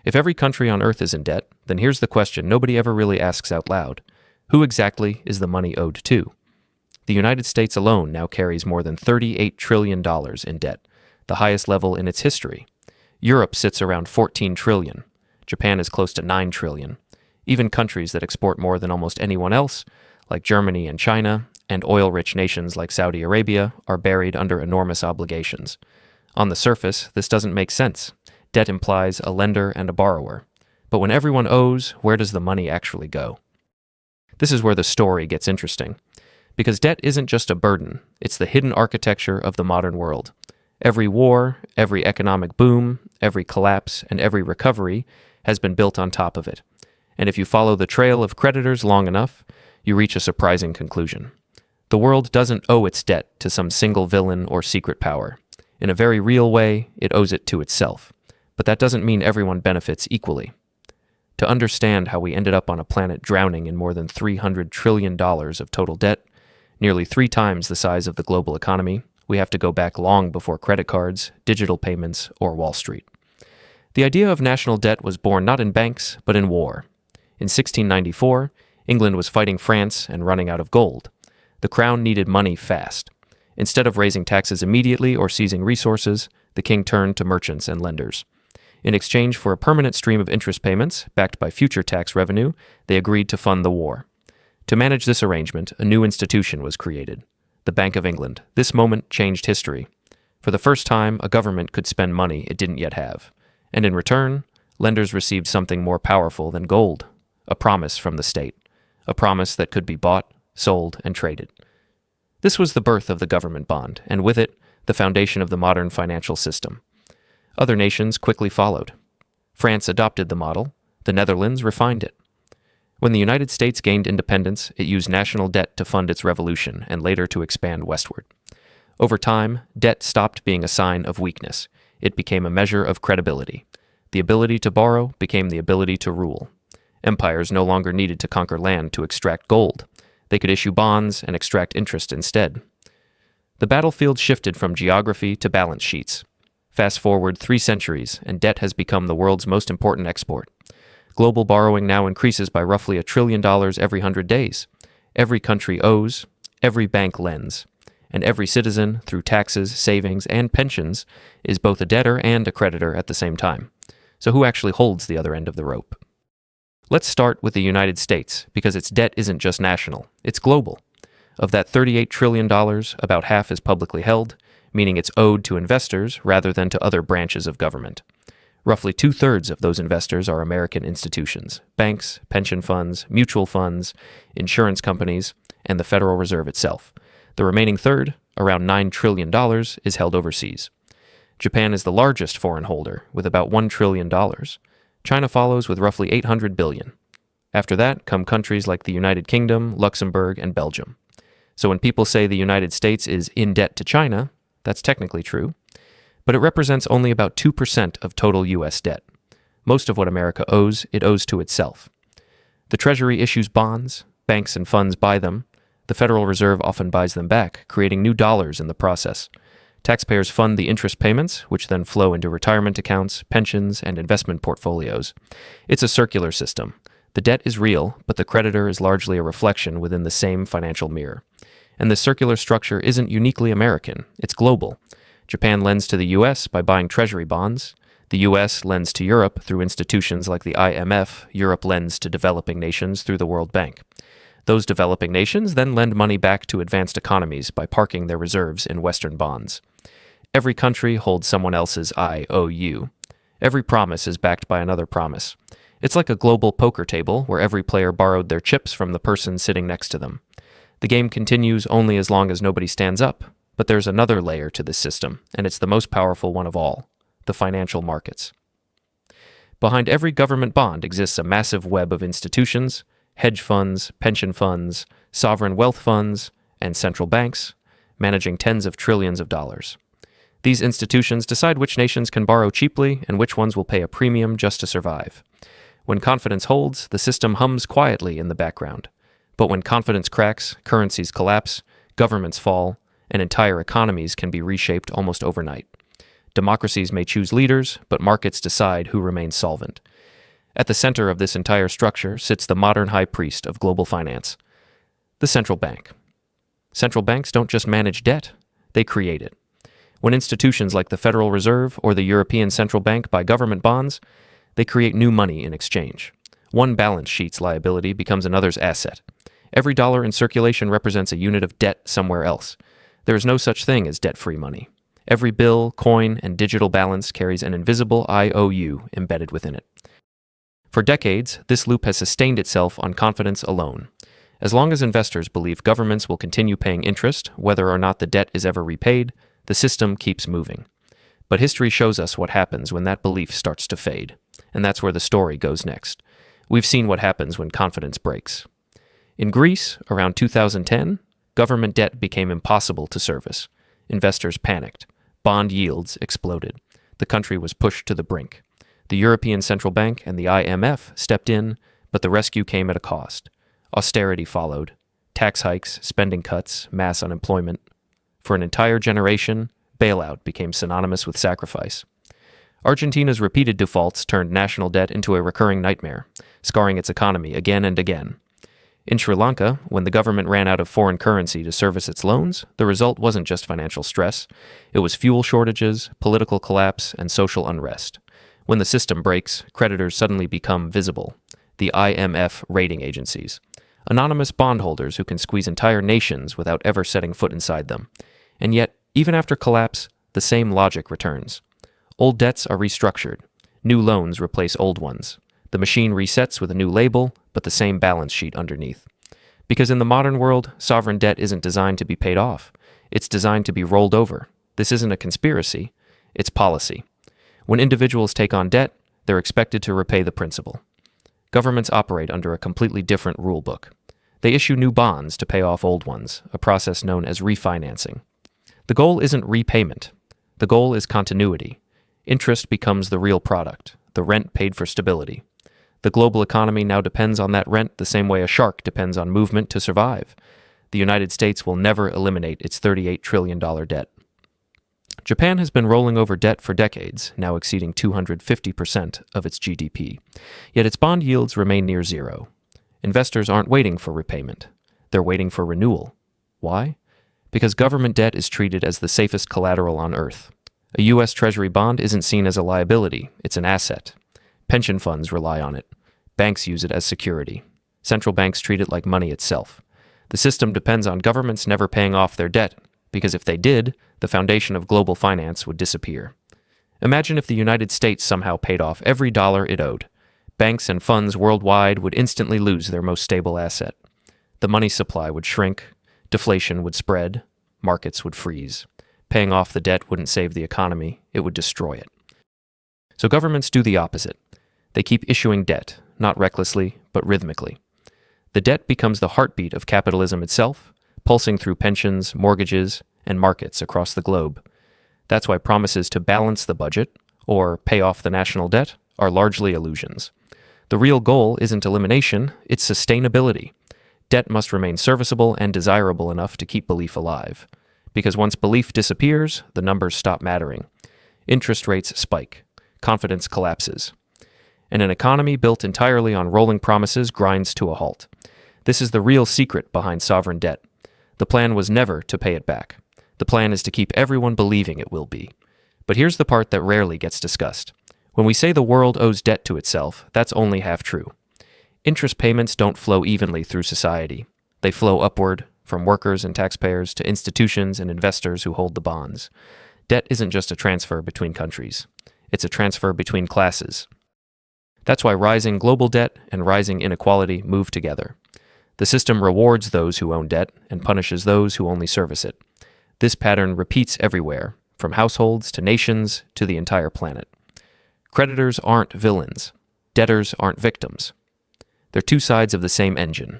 If every country on Earth is in debt, then here's the question nobody ever really asks out loud. Who exactly is the money owed to? The United States alone now carries more than $38 trillion in debt, the highest level in its history. Europe sits around $14 trillion. Japan is close to $9 trillion. Even countries that export more than almost anyone else, like Germany and China, and oil-rich nations like Saudi Arabia, are buried under enormous obligations. On the surface, this doesn't make sense. Debt implies a lender and a borrower. But when everyone owes, where does the money actually go? This is where the story gets interesting. Because debt isn't just a burden, it's the hidden architecture of the modern world. Every war, every economic boom, every collapse, and every recovery has been built on top of it. And if you follow the trail of creditors long enough, you reach a surprising conclusion. The world doesn't owe its debt to some single villain or secret power. In a very real way, it owes it to itself. But that doesn't mean everyone benefits equally. To understand how we ended up on a planet drowning in more than $300 trillion of total debt, nearly 3 times the size of the global economy, we have to go back long before credit cards, digital payments, or Wall Street. The idea of national debt was born not in banks, but in war. In 1694, England was fighting France and running out of gold. The crown needed money fast. Instead of raising taxes immediately or seizing resources, the king turned to merchants and lenders. In exchange for a permanent stream of interest payments, backed by future tax revenue, they agreed to fund the war. To manage this arrangement, a new institution was created, the Bank of England. This moment changed history. For the first time, a government could spend money it didn't yet have. And in return, lenders received something more powerful than gold, a promise from the state, a promise that could be bought, sold, and traded. This was the birth of the government bond, and with it, the foundation of the modern financial system. Other nations quickly followed. France adopted the model. The Netherlands refined it. When the United States gained independence, it used national debt to fund its revolution and later to expand westward. Over time, debt stopped being a sign of weakness. It became a measure of credibility. The ability to borrow became the ability to rule. Empires no longer needed to conquer land to extract gold. They could issue bonds and extract interest instead. The battlefield shifted from geography to balance sheets. Fast forward 3 centuries, and debt has become the world's most important export. Global borrowing now increases by roughly $1 trillion every 100 days. Every country owes, every bank lends, and every citizen, through taxes, savings, and pensions, is both a debtor and a creditor at the same time. So who actually holds the other end of the rope? Let's start with the United States, because its debt isn't just national, it's global. Of that $38 trillion, about half is publicly held, meaning it's owed to investors rather than to other branches of government. Roughly 2/3 of those investors are American institutions, banks, pension funds, mutual funds, insurance companies, and the Federal Reserve itself. The remaining third, around $9 trillion, is held overseas. Japan is the largest foreign holder, with about $1 trillion. China follows with roughly $800 billion. After that come countries like the United Kingdom, Luxembourg, and Belgium. So when people say the United States is in debt to China, that's technically true, but it represents only about 2% of total U.S. debt. Most of what America owes, it owes to itself. The Treasury issues bonds, banks and funds buy them, the Federal Reserve often buys them back, creating new dollars in the process. Taxpayers fund the interest payments, which then flow into retirement accounts, pensions, and investment portfolios. It's a circular system. The debt is real, but the creditor is largely a reflection within the same financial mirror. And the circular structure isn't uniquely American, it's global. Japan lends to the U.S. by buying treasury bonds. The U.S. lends to Europe through institutions like the IMF. Europe lends to developing nations through the World Bank. Those developing nations then lend money back to advanced economies by parking their reserves in Western bonds. Every country holds someone else's IOU. Every promise is backed by another promise. It's like a global poker table where every player borrowed their chips from the person sitting next to them. The game continues only as long as nobody stands up, but there's another layer to this system, and it's the most powerful one of all, the financial markets. Behind every government bond exists a massive web of institutions, hedge funds, pension funds, sovereign wealth funds, and central banks, managing tens of trillions of dollars. These institutions decide which nations can borrow cheaply and which ones will pay a premium just to survive. When confidence holds, the system hums quietly in the background. But when confidence cracks, currencies collapse, governments fall, and entire economies can be reshaped almost overnight. Democracies may choose leaders, but markets decide who remains solvent. At the center of this entire structure sits the modern high priest of global finance, the central bank. Central banks don't just manage debt, they create it. When institutions like the Federal Reserve or the European Central Bank buy government bonds, they create new money in exchange. One balance sheet's liability becomes another's asset. Every dollar in circulation represents a unit of debt somewhere else. There is no such thing as debt-free money. Every bill, coin, and digital balance carries an invisible IOU embedded within it. For decades, this loop has sustained itself on confidence alone. As long as investors believe governments will continue paying interest, whether or not the debt is ever repaid, the system keeps moving. But history shows us what happens when that belief starts to fade, and that's where the story goes next. We've seen what happens when confidence breaks. In Greece, around 2010, government debt became impossible to service. Investors panicked. Bond yields exploded. The country was pushed to the brink. The European Central Bank and the IMF stepped in, but the rescue came at a cost. Austerity followed. Tax hikes, spending cuts, mass unemployment. For an entire generation, bailout became synonymous with sacrifice. Argentina's repeated defaults turned national debt into a recurring nightmare, scarring its economy again and again. In Sri Lanka, when the government ran out of foreign currency to service its loans, the result wasn't just financial stress. It was fuel shortages, political collapse, and social unrest. When the system breaks, creditors suddenly become visible. The IMF rating agencies. Anonymous bondholders who can squeeze entire nations without ever setting foot inside them. And yet, even after collapse, the same logic returns. Old debts are restructured. New loans replace old ones. The machine resets with a new label, but the same balance sheet underneath. Because in the modern world, sovereign debt isn't designed to be paid off. It's designed to be rolled over. This isn't a conspiracy, it's policy. When individuals take on debt, they're expected to repay the principal. Governments operate under a completely different rule book. They issue new bonds to pay off old ones, a process known as refinancing. The goal isn't repayment. The goal is continuity. Interest becomes the real product, the rent paid for stability. The global economy now depends on that rent the same way a shark depends on movement to survive. The United States will never eliminate its $38 trillion debt. Japan has been rolling over debt for decades, now exceeding 250% of its GDP. Yet its bond yields remain near zero. Investors aren't waiting for repayment. They're waiting for renewal. Why? Because government debt is treated as the safest collateral on earth. A U.S. Treasury bond isn't seen as a liability, it's an asset. Pension funds rely on it. Banks use it as security. Central banks treat it like money itself. The system depends on governments never paying off their debt, because if they did, the foundation of global finance would disappear. Imagine if the United States somehow paid off every dollar it owed. Banks and funds worldwide would instantly lose their most stable asset. The money supply would shrink, deflation would spread, markets would freeze. Paying off the debt wouldn't save the economy, it would destroy it. So governments do the opposite. They keep issuing debt, not recklessly, but rhythmically. The debt becomes the heartbeat of capitalism itself, pulsing through pensions, mortgages, and markets across the globe. That's why promises to balance the budget, or pay off the national debt, are largely illusions. The real goal isn't elimination, it's sustainability. Debt must remain serviceable and desirable enough to keep belief alive. Because once belief disappears, the numbers stop mattering. Interest rates spike. Confidence collapses. And an economy built entirely on rolling promises grinds to a halt. This is the real secret behind sovereign debt. The plan was never to pay it back. The plan is to keep everyone believing it will be. But here's the part that rarely gets discussed. When we say the world owes debt to itself, that's only half true. Interest payments don't flow evenly through society. They flow upward, from workers and taxpayers to institutions and investors who hold the bonds. Debt isn't just a transfer between countries. It's a transfer between classes. That's why rising global debt and rising inequality move together. The system rewards those who own debt and punishes those who only service it. This pattern repeats everywhere, from households to nations to the entire planet. Creditors aren't villains. Debtors aren't victims. They're two sides of the same engine.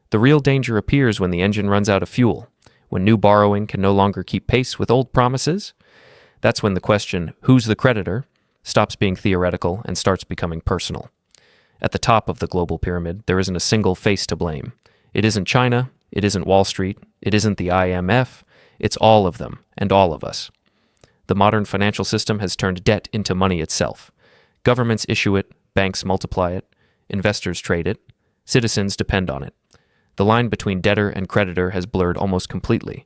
The real danger appears when the engine runs out of fuel, when new borrowing can no longer keep pace with old promises. That's when the question, who's the creditor, stops being theoretical and starts becoming personal. At the top of the global pyramid, there isn't a single face to blame. It isn't China, it isn't Wall Street, it isn't the IMF, it's all of them and all of us. The modern financial system has turned debt into money itself. Governments issue it, banks multiply it, investors trade it, citizens depend on it. The line between debtor and creditor has blurred almost completely.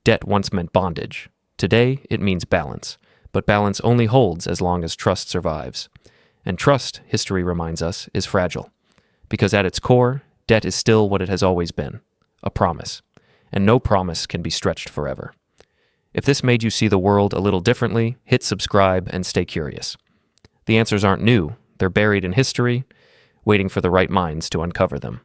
Debt once meant bondage. Today, it means balance. But balance only holds as long as trust survives. And trust, history reminds us, is fragile. Because at its core, debt is still what it has always been, a promise. And no promise can be stretched forever. If this made you see the world a little differently, hit subscribe and stay curious. The answers aren't new. They're buried in history, waiting for the right minds to uncover them.